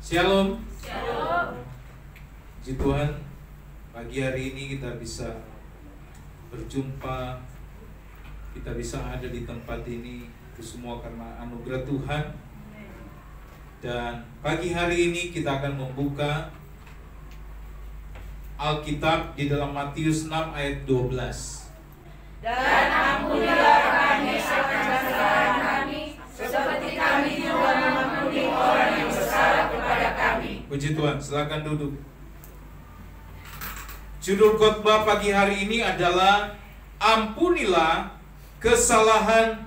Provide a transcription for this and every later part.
Shalom. Shalom. Puji Tuhan, pagi hari ini kita bisa berjumpa, kita bisa ada di tempat ini, itu semua karena anugerah Tuhan. Dan pagi hari ini kita akan membuka Alkitab di dalam Matius 6 ayat 12. Dan ampunilah kami akan kesalahan kami, seperti kami juga mengampuni orang yang bersalah kepada kami. Puji Tuhan, silakan duduk. Judul khotbah pagi hari ini adalah Ampunilah kesalahan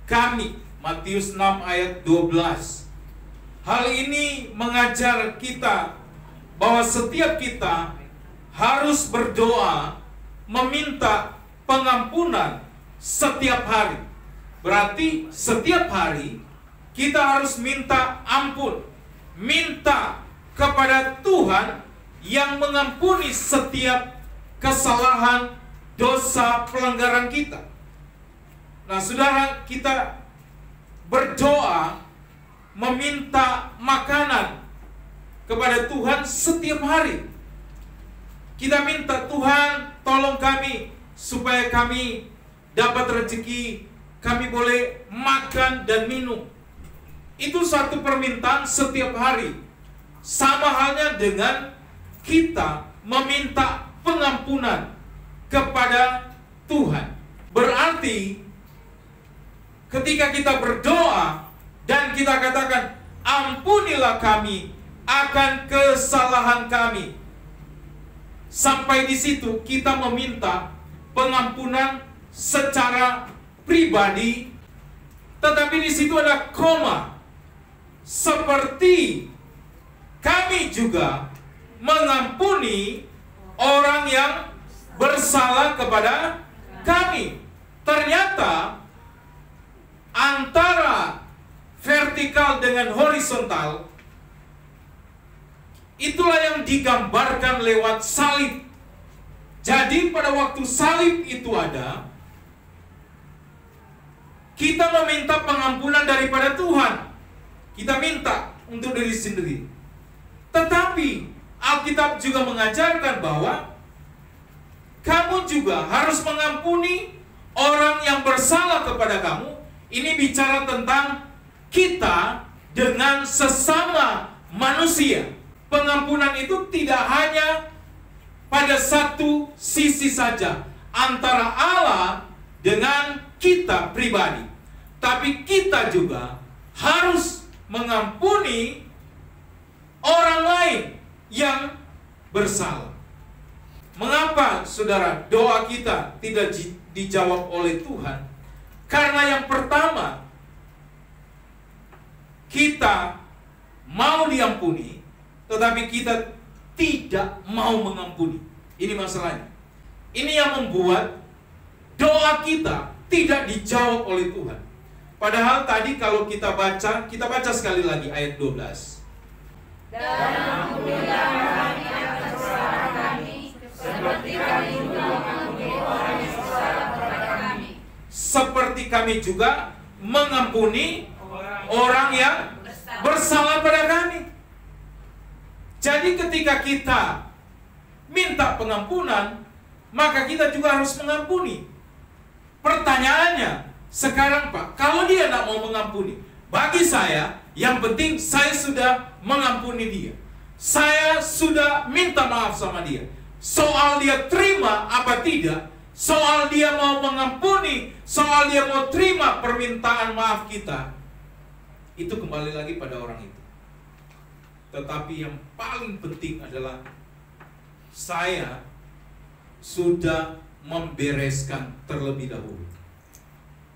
kami. Matius 6 ayat 12. Hal ini mengajar kita bahwa setiap kita harus berdoa meminta pengampunan setiap hari. Berarti setiap hari kita harus minta ampun, minta kepada Tuhan yang mengampuni setiap kesalahan, dosa, pelanggaran kita. Nah, saudara, kita berdoa meminta makanan kepada Tuhan setiap hari. Kita minta, Tuhan tolong kami supaya kami dapat rezeki, kami boleh makan dan minum. Itu satu permintaan setiap hari. Sama halnya dengan kita meminta pengampunan kepada Tuhan. Berarti ketika kita berdoa dan kita katakan, ampunilah kami akan kesalahan kami, sampai di situ kita meminta pengampunan secara pribadi, tetapi di situ ada koma, seperti kami juga mengampuni orang yang bersalah kepada kami. Ternyata antara vertikal dengan horizontal itulah yang digambarkan lewat salib. Jadi pada waktu salib itu ada, kita meminta pengampunan daripada Tuhan. Kita minta untuk diri sendiri. Tetapi Alkitab juga mengajarkan bahwa kamu juga harus mengampuni orang yang bersalah kepada kamu. Ini bicara tentang kita dengan sesama manusia. Pengampunan itu tidak hanya pada satu sisi saja, antara Allah dengan kita pribadi, tapi kita juga harus mengampuni orang lain yang bersalah. Mengapa, saudara, doa kita tidak dijawab oleh Tuhan? Karena yang pertama, kita mau diampuni, tetapi kita tidak mau mengampuni. Ini masalahnya. Ini yang membuat doa kita tidak dijawab oleh Tuhan. Padahal tadi kalau kita baca sekali lagi ayat 12. Dan ampunilah kami akan kesalahan kami, seperti kami juga mengampuni orang yang bersalah kepada kami. Seperti kami juga mengampuni orang yang bersalah pada kami. Jadi ketika kita minta pengampunan, maka kita juga harus mengampuni. Pertanyaannya, sekarang Pak, kalau dia tidak mau mengampuni, bagi saya, yang penting saya sudah mengampuni dia. Saya sudah minta maaf sama dia. Soal dia terima apa tidak, soal dia mau mengampuni, soal dia mau terima permintaan maaf kita, itu kembali lagi pada orang itu. Tetapi yang paling penting adalah saya sudah membereskan terlebih dahulu.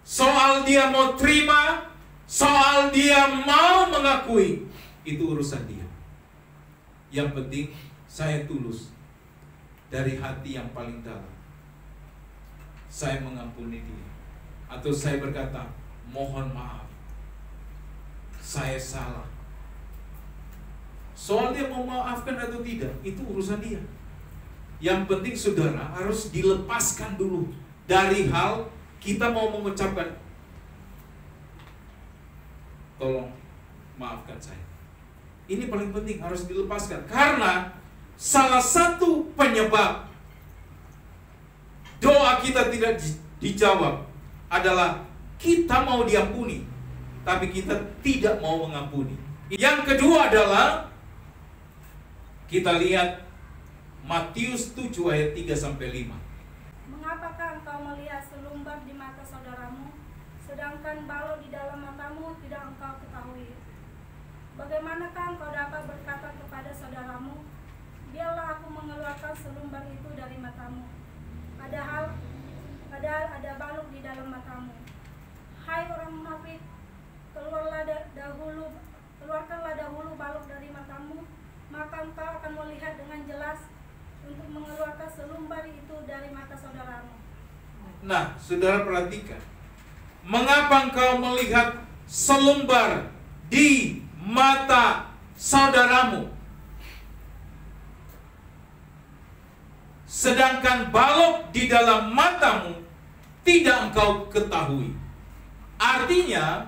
Soal dia mau terima, soal dia mau mengakui, itu urusan dia. Yang penting saya tulus dari hati yang paling dalam. Saya mengampuni dia. Atau saya berkata, mohon maaf, saya salah. Soal dia mau maafkan atau tidak, itu urusan dia. Yang penting saudara harus dilepaskan dulu dari hal kita mau mengucapkan, tolong maafkan saya. Ini paling penting, harus dilepaskan. Karena salah satu penyebab doa kita tidak dijawab adalah kita mau diampuni, tapi kita tidak mau mengampuni. Yang kedua adalah kita lihat Matius 7 ayat 3-5. Mengapakah engkau melihat selumbar di mata saudaramu, sedangkan balok di dalam matamu tidak engkau ketahui? Bagaimanakah engkau dapat berkata kepada saudaramu, biarlah aku mengeluarkan selumbar itu dari matamu, padahal ada balok di dalam matamu? Hai orang munafik, keluarkanlah dahulu balok dari matamu, maka engkau akan melihat dengan jelas untuk mengeluarkan selumbar itu dari mata saudaramu. Nah, saudara perhatikan, mengapa engkau melihat selumbar di mata saudaramu, sedangkan balok di dalam matamu tidak engkau ketahui? Artinya,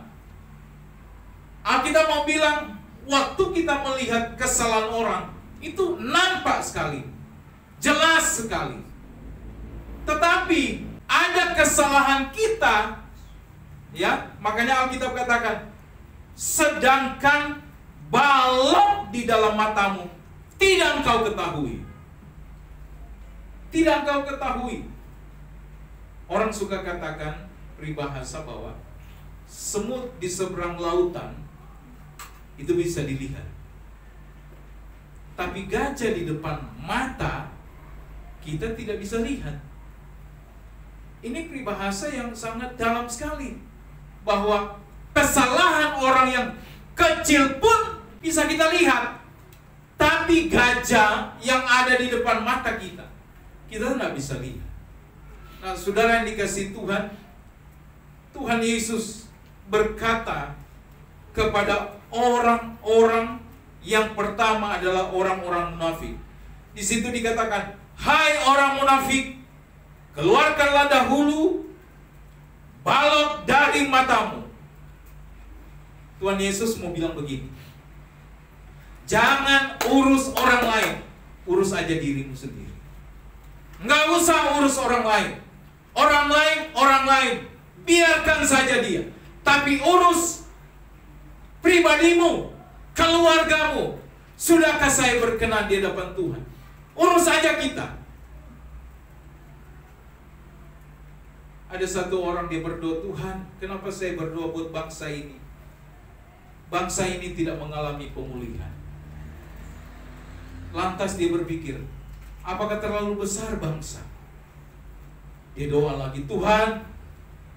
Alkitab mau bilang, waktu kita melihat kesalahan orang, itu nampak sekali, jelas sekali. Tetapi ada kesalahan kita, ya, makanya Alkitab katakan, sedangkan balok di dalam matamu tidak engkau ketahui. Tidak engkau ketahui. Orang suka katakan peribahasa bahwa semut di seberang lautan itu bisa dilihat, tapi gajah di depan mata kita tidak bisa lihat. Ini peribahasa yang sangat dalam sekali, bahwa kesalahan orang yang kecil pun bisa kita lihat, tapi gajah yang ada di depan mata kita tidak bisa lihat. Nah, saudara yang dikasihi Tuhan, Tuhan Yesus berkata kepada orang-orang yang pertama adalah orang-orang munafik. Di situ dikatakan, hai orang munafik, keluarkanlah dahulu balok dari matamu. Tuhan Yesus mau bilang begini, jangan urus orang lain, urus aja dirimu sendiri. Nggak usah urus orang lain. Orang lain, biarkan saja dia. Tapi urus pribadimu, keluargamu. Sudahkah saya berkenan di hadapan Tuhan? Urus aja kita. Ada satu orang dia berdoa, Tuhan, kenapa saya berdoa buat bangsa ini? Bangsa ini tidak mengalami pemulihan. Lantas dia berpikir, apakah terlalu besar bangsa? Dia doa lagi, Tuhan,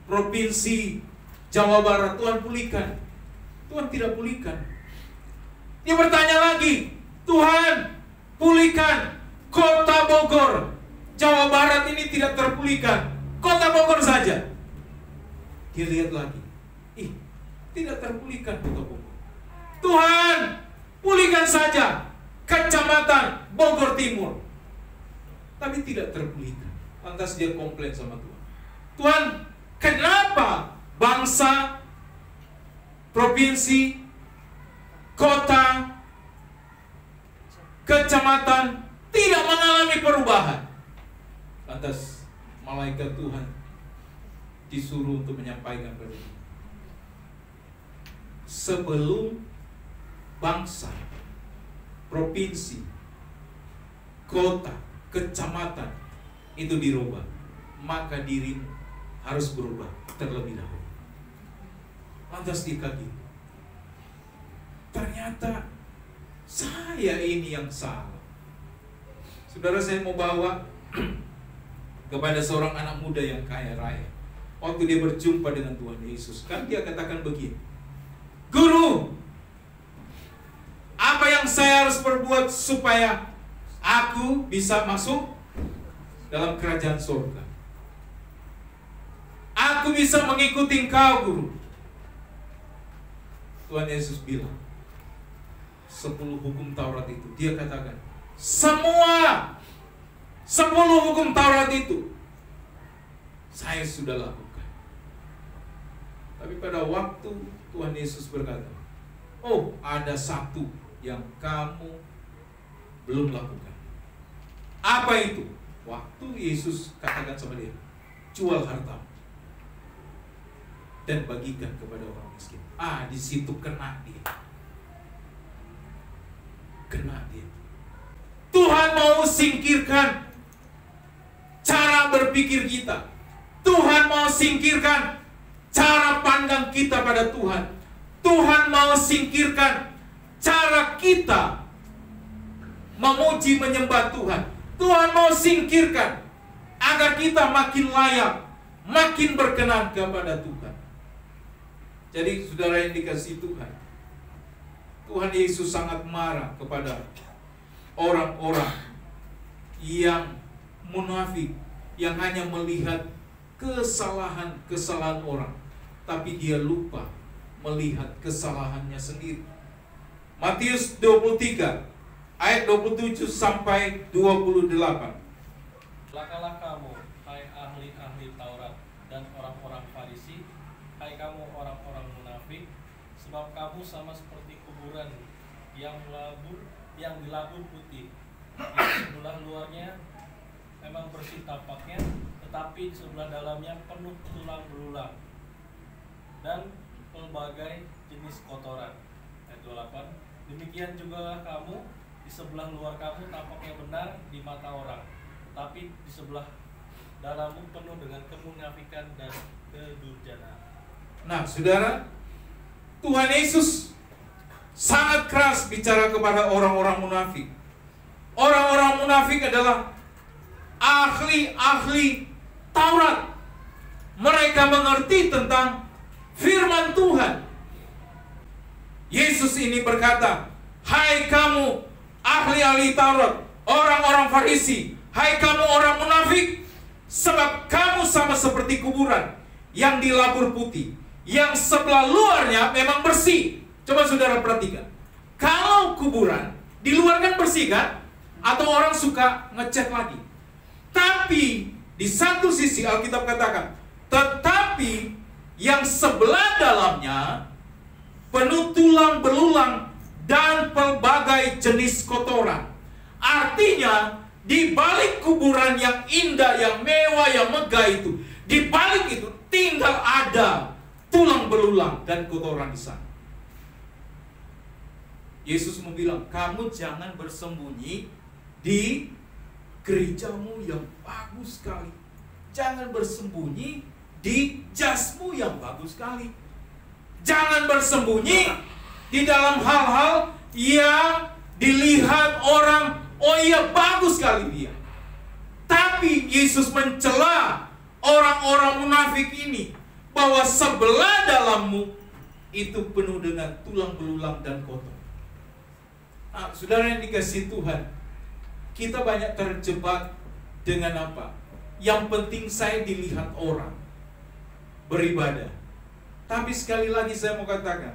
provinsi Jawa Barat, Tuhan pulihkan. Tuhan tidak pulihkan. Dia bertanya lagi, Tuhan, pulihkan kota Bogor. Jawa Barat ini tidak terpulihkan, kota Bogor saja. Dia lihat lagi, tidak terpulihkan kota Bogor. Tuhan, pulihkan saja Kecamatan Bogor Timur. Tapi tidak terpulihkan. Lantas dia komplain sama Tuhan. Tuhan, kenapa bangsa, provinsi, kota, kecamatan tidak mengalami perubahan? Lantas malaikat Tuhan disuruh untuk menyampaikan kepada dia, sebelum bangsa, provinsi, kota, kecamatan itu dirubah, maka dirimu harus berubah terlebih dahulu. Lantas dia kaget, ternyata saya ini yang salah. Saudara, saya mau bawa kepada seorang anak muda yang kaya raya. Waktu dia berjumpa dengan Tuhan Yesus, kan dia katakan begini, Guru, apa yang saya harus perbuat supaya aku bisa masuk dalam kerajaan surga? Aku bisa mengikuti Engkau, Guru. Tuhan Yesus bilang, 10 hukum Taurat itu, dia katakan, semua 10 hukum Taurat itu saya sudah lakukan. Tapi pada waktu Tuhan Yesus berkata, oh, ada satu yang kamu belum lakukan. Apa itu? Waktu Yesus katakan sama dia, jual hartamu dan bagikan kepada orang miskin. Di situ kena dia. Kena dia. Tuhan mau singkirkan cara berpikir kita. Tuhan mau singkirkan cara pandang kita pada Tuhan. Tuhan mau singkirkan cara kita memuji menyembah Tuhan. Tuhan mau singkirkan agar kita makin layak, makin berkenan kepada Tuhan. Jadi saudara yang dikasihi Tuhan, Tuhan Yesus sangat marah kepada orang-orang yang munafik, yang hanya melihat kesalahan-kesalahan orang, tapi dia lupa melihat kesalahannya sendiri. Matius 23 ayat 27 sampai 28. Celakalah kamu, hai ahli-ahli Taurat dan orang-orang Farisi, hai kamu orang-orang munafik, sebab kamu sama seperti kuburan yang dilabur putih. Di sebelah luarnya memang bersih tampaknya, tetapi di sebelah dalamnya penuh tulang belulang dan pelbagai jenis kotoran. Ayat 28. Demikian juga kamu, di sebelah luar kamu tampaknya benar di mata orang, tapi di sebelah dalammu penuh dengan kemunafikan dan kedurjanaan. Nah, saudara, Tuhan Yesus sangat keras bicara kepada orang-orang munafik. Orang-orang munafik adalah ahli-ahli Taurat. Mereka mengerti tentang firman Tuhan. Yesus ini berkata, hai kamu ahli-ahli Taurat, orang-orang Farisi, hai kamu orang munafik, sebab kamu sama seperti kuburan yang dilabur putih, yang sebelah luarnya memang bersih. Coba saudara perhatikan, kalau kuburan di luar kan bersih kan? Atau orang suka ngecat lagi. Tapi di satu sisi Alkitab katakan, tetapi yang sebelah dalamnya penuh tulang belulang dan pelbagai jenis kotoran. Artinya, di balik kuburan yang indah, yang mewah, yang megah itu, di balik itu tinggal ada tulang belulang dan kotoran di sana. Yesus membilang, kamu jangan bersembunyi di gerejamu yang bagus sekali. Jangan bersembunyi di jasmu yang bagus sekali. Jangan bersembunyi di dalam hal-hal yang dilihat orang, oh iya bagus sekali dia. Tapi Yesus mencela orang-orang munafik ini, bahwa sebelah dalammu itu penuh dengan tulang belulang dan kotor. Nah, saudara yang dikasihi Tuhan, kita banyak terjebak dengan apa? Yang penting saya dilihat orang beribadah. Tapi sekali lagi saya mau katakan,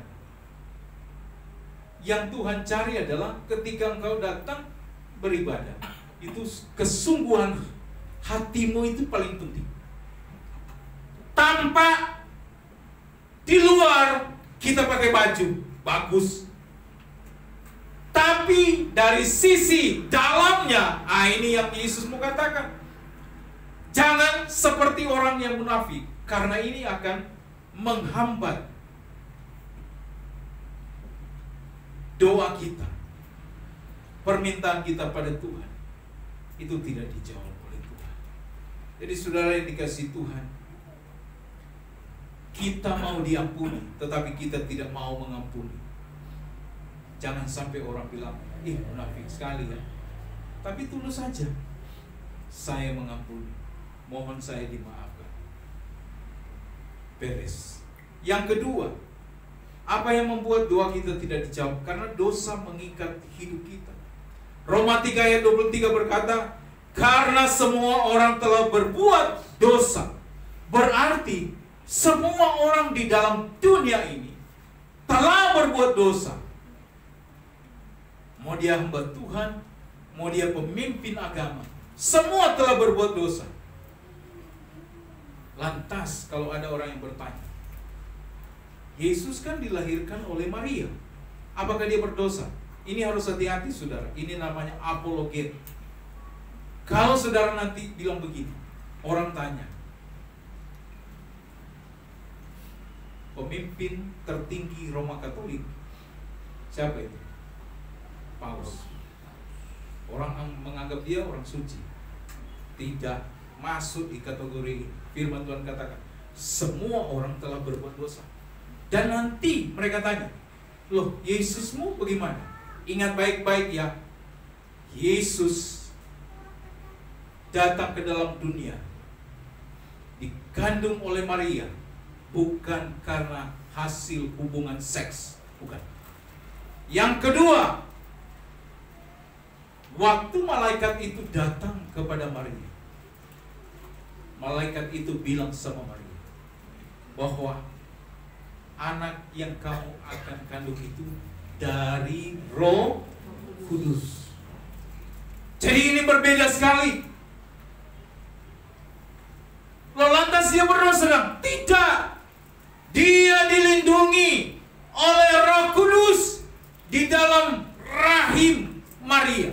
yang Tuhan cari adalah ketika engkau datang beribadah, itu kesungguhan hatimu itu paling penting. Tanpa di luar kita pakai baju bagus, tapi dari sisi dalamnya, ini yang Yesus mau katakan. Jangan seperti orang yang munafik, karena ini akan menghambat doa kita, permintaan kita pada Tuhan, itu tidak dijawab oleh Tuhan. Jadi saudara yang dikasihi Tuhan, kita mau diampuni, tetapi kita tidak mau mengampuni. Jangan sampai orang bilang, munafik sekali ya. Tapi tulus saja, saya mengampuni, mohon saya dimaafkan. Beres. Yang kedua, apa yang membuat doa kita tidak dijawab? Karena dosa mengikat hidup kita. Roma 3 ayat 23 berkata, karena semua orang telah berbuat dosa. Berarti semua orang di dalam dunia ini telah berbuat dosa. Mau dia hamba Tuhan, mau dia pemimpin agama, semua telah berbuat dosa. Lantas kalau ada orang yang bertanya, Yesus kan dilahirkan oleh Maria, apakah dia berdosa? Ini harus hati-hati saudara. Ini namanya apologet. Kalau saudara nanti bilang begini, orang tanya, pemimpin tertinggi Roma Katolik siapa itu? Paus. Orang menganggap dia orang suci. Tidak masuk di kategori firman Tuhan katakan, semua orang telah berbuat dosa. Dan nanti mereka tanya, loh Yesusmu bagaimana? Ingat baik-baik ya, Yesus datang ke dalam dunia dikandung oleh Maria bukan karena hasil hubungan seks, bukan. Yang kedua, waktu malaikat itu datang kepada Maria, malaikat itu bilang sama Maria bahwa anak yang kamu akan kandung itu dari Roh Kudus. Jadi ini berbeda sekali. Lalu lantas dia berdosa? Tidak. Dia dilindungi oleh Roh Kudus di dalam rahim Maria.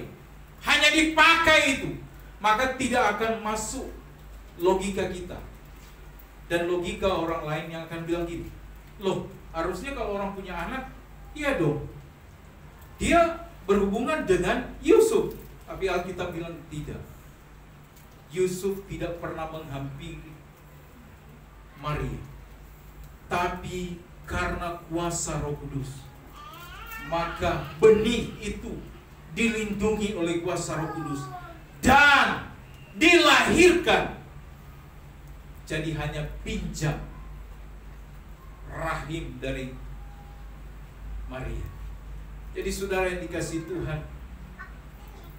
Hanya dipakai itu. Maka tidak akan masuk logika kita dan logika orang lain yang akan bilang gini, loh harusnya kalau orang punya anak, iya dong, dia berhubungan dengan Yusuf. Tapi Alkitab bilang tidak. Yusuf tidak pernah menghampiri Maria. Tapi karena kuasa Roh Kudus, maka benih itu dilindungi oleh kuasa Roh Kudus dan dilahirkan. Jadi hanya pinjam rahim dari Maria. Jadi saudara yang dikasihi Tuhan,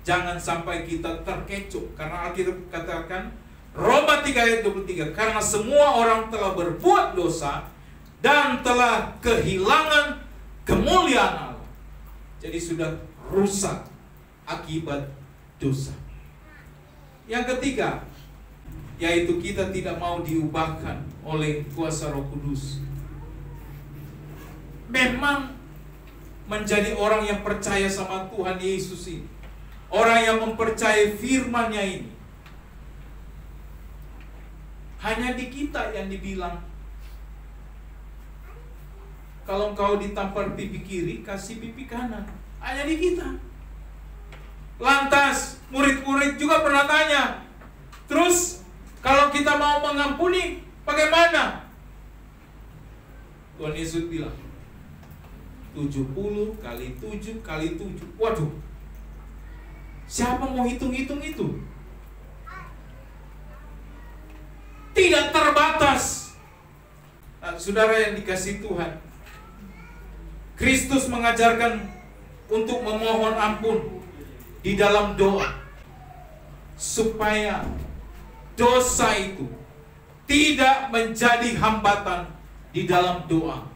jangan sampai kita terkecoh. Karena Alkitab katakan Roma 3 ayat 23, karena semua orang telah berbuat dosa dan telah kehilangan kemuliaan Allah. Jadi sudah rusak akibat dosa. Yang ketiga, yaitu kita tidak mau diubahkan oleh kuasa Roh Kudus. Memang menjadi orang yang percaya sama Tuhan Yesus ini, orang yang mempercayai firman-Nya ini, hanya di kita yang dibilang, kalau engkau ditampar pipi kiri, kasih pipi kanan. Hanya di kita. Lantas murid-murid juga pernah tanya, terus kalau kita mau mengampuni bagaimana? Tuhan Yesus bilang 70 kali 7 kali 7. Waduh, siapa mau hitung-hitung itu? Tidak terbatas. Nah, saudara yang dikasihi Tuhan, Kristus mengajarkan untuk memohon ampun di dalam doa, supaya dosa itu tidak menjadi hambatan di dalam doa.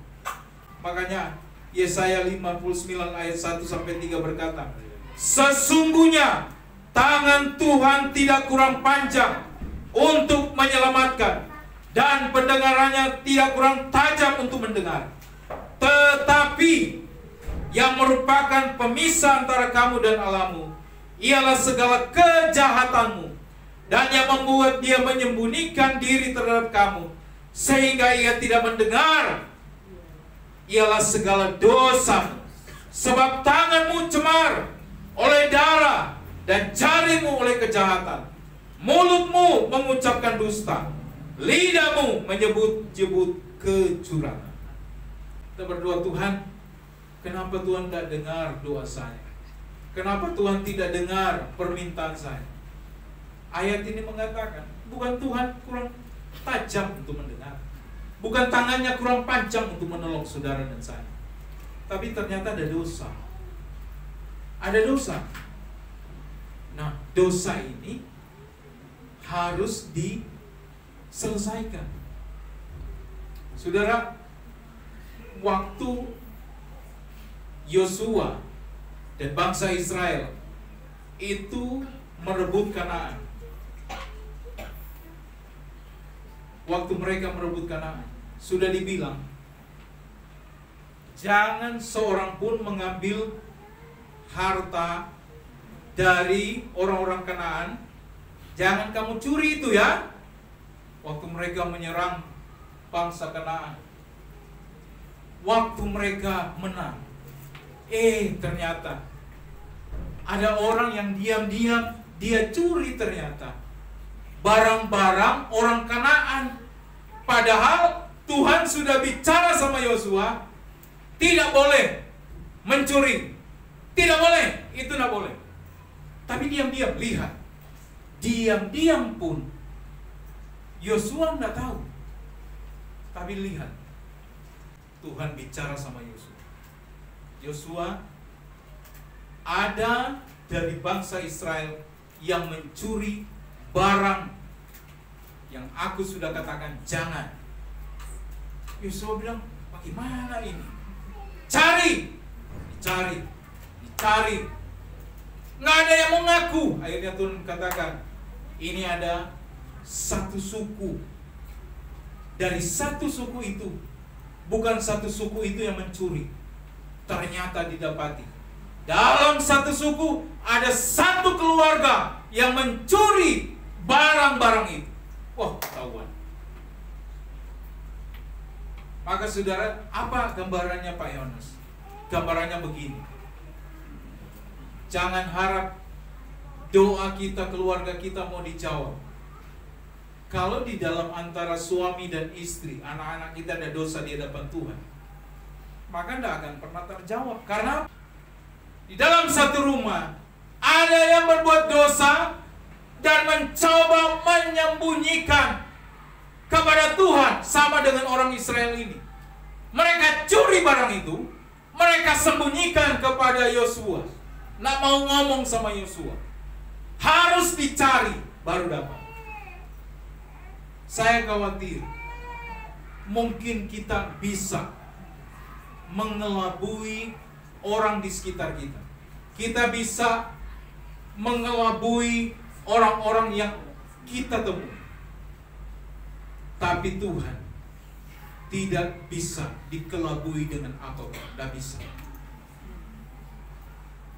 Makanya Yesaya 59 ayat 1-3 berkata, sesungguhnya tangan Tuhan tidak kurang panjang untuk menyelamatkan, dan pendengarannya tidak kurang tajam untuk mendengar. Tetapi yang merupakan pemisah antara kamu dan Allahmu ialah segala kejahatanmu, dan yang membuat dia menyembunyikan diri terhadap kamu sehingga ia tidak mendengar ialah segala dosa. Sebab tanganmu cemar oleh darah dan jarimu oleh kejahatan. Mulutmu mengucapkan dusta, lidahmu menyebut-nyebut kecurangan. Kita berdoa, Tuhan, kenapa Tuhan tidak dengar doa saya? Kenapa Tuhan tidak dengar permintaan saya? Ayat ini mengatakan, bukan Tuhan kurang tajam untuk mendengar, bukan tangannya kurang panjang untuk menolong saudara dan saya, tapi ternyata ada dosa. Ada dosa. Nah, dosa ini harus diselesaikan. Saudara, waktu Yosua dan bangsa Israel itu merebut Kanaan, waktu mereka merebut Kanaan, sudah dibilang jangan seorang pun mengambil harta dari orang-orang Kanaan, jangan kamu curi itu ya. Waktu mereka menyerang bangsa Kanaan, waktu mereka menang, ternyata ada orang yang diam-diam dia curi ternyata barang-barang orang Kanaan. Padahal Tuhan sudah bicara sama Yosua, tidak boleh mencuri, tidak boleh, itu tidak boleh. Tapi diam-diam, lihat, diam-diam pun Yosua tidak tahu. Tapi lihat, Tuhan bicara sama Yosua. Yosua, ada dari bangsa Israel yang mencuri barang yang aku sudah katakan jangan. Yosua bilang, bagaimana ini? Cari, dicari. Nggak ada yang mengaku. Akhirnya Tuhan katakan, ini ada satu suku. Dari satu suku itu, bukan satu suku itu yang mencuri. Ternyata didapati dalam satu suku ada satu keluarga yang mencuri barang-barang itu. Wah, ketahuan. Maka saudara, apa gambarannya Pak Yohanes? Gambarannya begini. Jangan harap doa kita, keluarga kita mau dijawab. Kalau di dalam antara suami dan istri, anak-anak kita ada dosa di hadapan Tuhan, maka tidak akan pernah terjawab. Karena di dalam satu rumah ada yang berbuat dosa dan mencoba menyembunyikan kepada Tuhan, sama dengan orang Israel ini. Mereka curi barang itu, mereka sembunyikan kepada Yosua. Nggak mau ngomong sama Yosua. Harus dicari baru dapat. Saya khawatir mungkin kita bisa mengelabui orang di sekitar kita. Kita bisa mengelabui orang-orang yang kita temui. Tapi Tuhan tidak bisa dikelabui dengan apapun. Tidak bisa.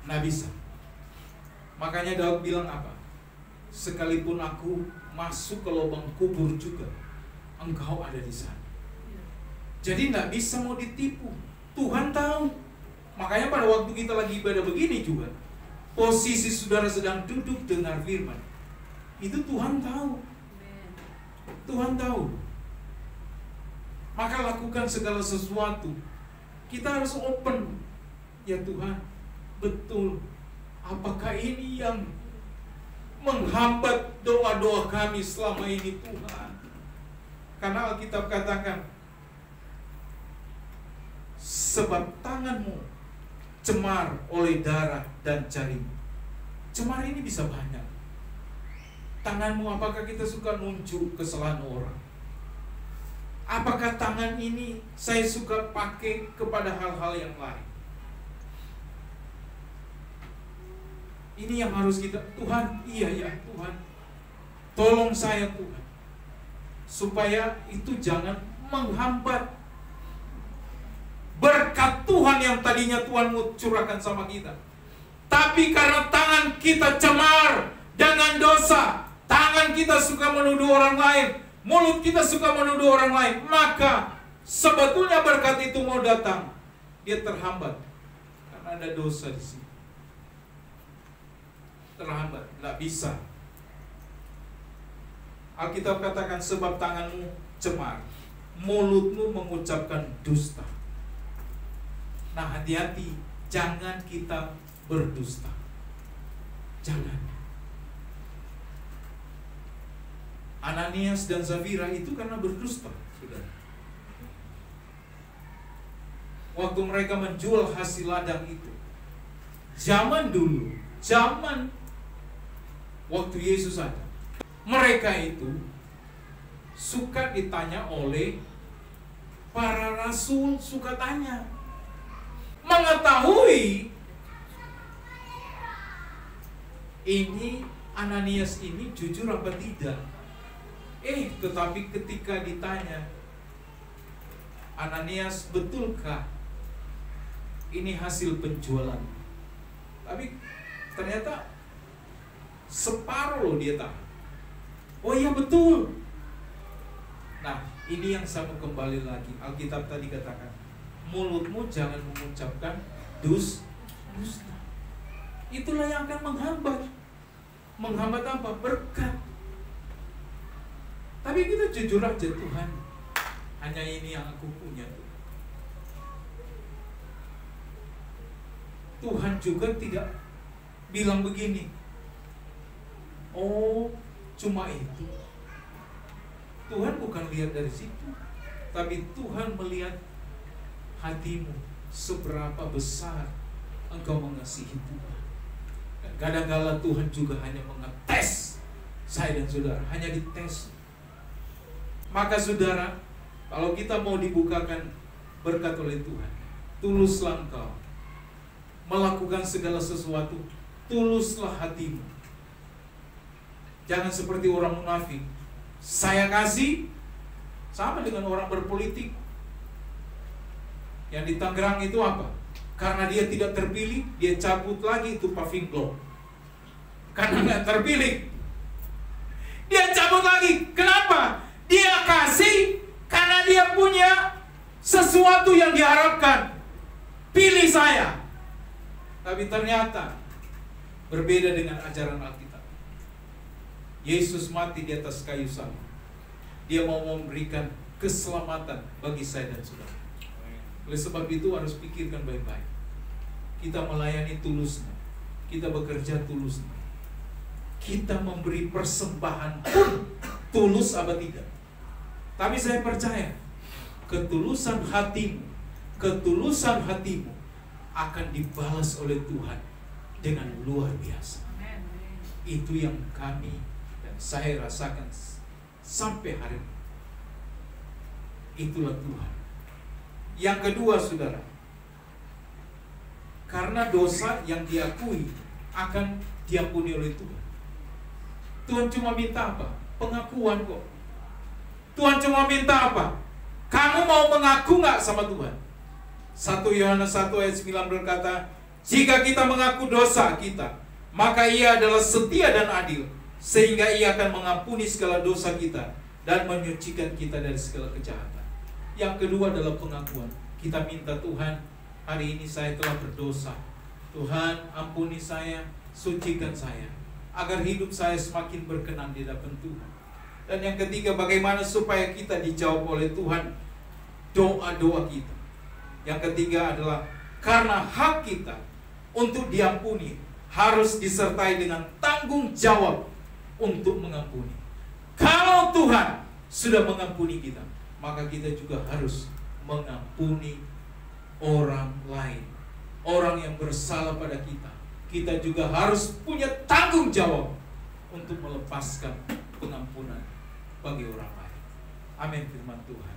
Tidak bisa. Makanya Daud bilang apa? Sekalipun aku masuk ke lubang kubur juga, Engkau ada di sana. Jadi tidak bisa mau ditipu. Tuhan tahu. Makanya pada waktu kita lagi ibadah begini juga, posisi saudara sedang duduk dengar firman, itu Tuhan tahu. Tuhan tahu. Maka lakukan segala sesuatu. Kita harus open. Ya Tuhan, betul. Apakah ini yang menghambat doa-doa kami selama ini Tuhan? Karena Alkitab katakan, sebab tanganmu cemar oleh darah dan jarimu. Cemar ini bisa banyak. Tanganmu, apakah kita suka nunjuk kesalahan orang? Apakah tangan ini saya suka pakai kepada hal-hal yang lain? Ini yang harus kita, Tuhan, iya ya Tuhan, tolong saya Tuhan, supaya itu jangan menghambat berkat Tuhan yang tadinya Tuhan mau curahkan sama kita. Tapi karena tangan kita cemar dengan dosa, tangan kita suka menuduh orang lain, mulut kita suka menuduh orang lain, maka sebetulnya berkat itu mau datang, dia terhambat karena ada dosa di sini. Terhambat, tidak bisa. Alkitab katakan, sebab tanganmu cemar, mulutmu mengucapkan dusta. Nah, hati-hati, jangan kita berdusta. Jangan. Ananias dan Zafira itu karena berdusta, saudara. Waktu mereka menjual hasil ladang itu, zaman dulu, zaman waktu Yesus ada, mereka itu suka ditanya oleh para rasul, suka tanya, mengetahui ini Ananias ini jujur apa tidak. Tetapi ketika ditanya, Ananias, betulkah ini hasil penjualan? Tapi ternyata separuh loh dia tahan. Oh iya betul. Nah, ini yang saya mau kembali lagi. Alkitab tadi katakan, mulutmu jangan mengucapkan dusta. Itulah yang akan menghambat. Menghambat apa? Berkat. Tapi kita jujur aja, Tuhan, hanya ini yang aku punya. Tuhan juga tidak bilang begini, oh cuma itu. Tuhan bukan lihat dari situ, tapi Tuhan melihat hatimu, seberapa besar engkau mengasihi Tuhan. Dan kadang-kala Tuhan juga hanya mengetes saya dan saudara, hanya dites. Maka saudara, kalau kita mau dibukakan berkat oleh Tuhan, tuluslah engkau melakukan segala sesuatu, tuluslah hatimu. Jangan seperti orang munafik. Saya kasih, sama dengan orang berpolitik. Yang di Tangerang itu apa? Karena dia tidak terpilih, dia cabut lagi itu paving block. Karena nggak terpilih, dia cabut lagi. Kenapa? Dia kasih karena dia punya sesuatu yang diharapkan. Pilih saya. Tapi ternyata berbeda dengan ajaran Alkitab. Yesus mati di atas kayu salib. Dia mau memberikan keselamatan bagi saya dan saudara. Oleh sebab itu harus pikirkan baik-baik. Kita melayani tulusnya, kita bekerja tulusnya, kita memberi persembahan pun tulus apa tidak. Tapi saya percaya ketulusan hatimu akan dibalas oleh Tuhan dengan luar biasa. Itu yang kami dan saya rasakan sampai hari ini. Itulah Tuhan. Yang kedua, saudara, karena dosa yang diakui akan diampuni oleh Tuhan. Tuhan cuma minta apa? Pengakuan kok. Tuhan cuma minta apa? Kamu mau mengaku nggak sama Tuhan? 1 Yohanes 1 ayat 9 berkata, jika kita mengaku dosa kita, maka Ia adalah setia dan adil, sehingga Ia akan mengampuni segala dosa kita dan menyucikan kita dari segala kejahatan. Yang kedua adalah pengakuan. Kita minta, Tuhan, hari ini saya telah berdosa. Tuhan, ampuni saya, sucikan saya, agar hidup saya semakin berkenan di hadapan Tuhan. Dan yang ketiga, bagaimana supaya kita dijawab oleh Tuhan doa-doa kita. Yang ketiga adalah karena hak kita untuk diampuni harus disertai dengan tanggung jawab untuk mengampuni. Kalau Tuhan sudah mengampuni kita, maka kita juga harus mengampuni orang lain, orang yang bersalah pada kita. Kita juga harus punya tanggung jawab untuk melepaskan pengampunan bagi orang lain. Amin, firman Tuhan.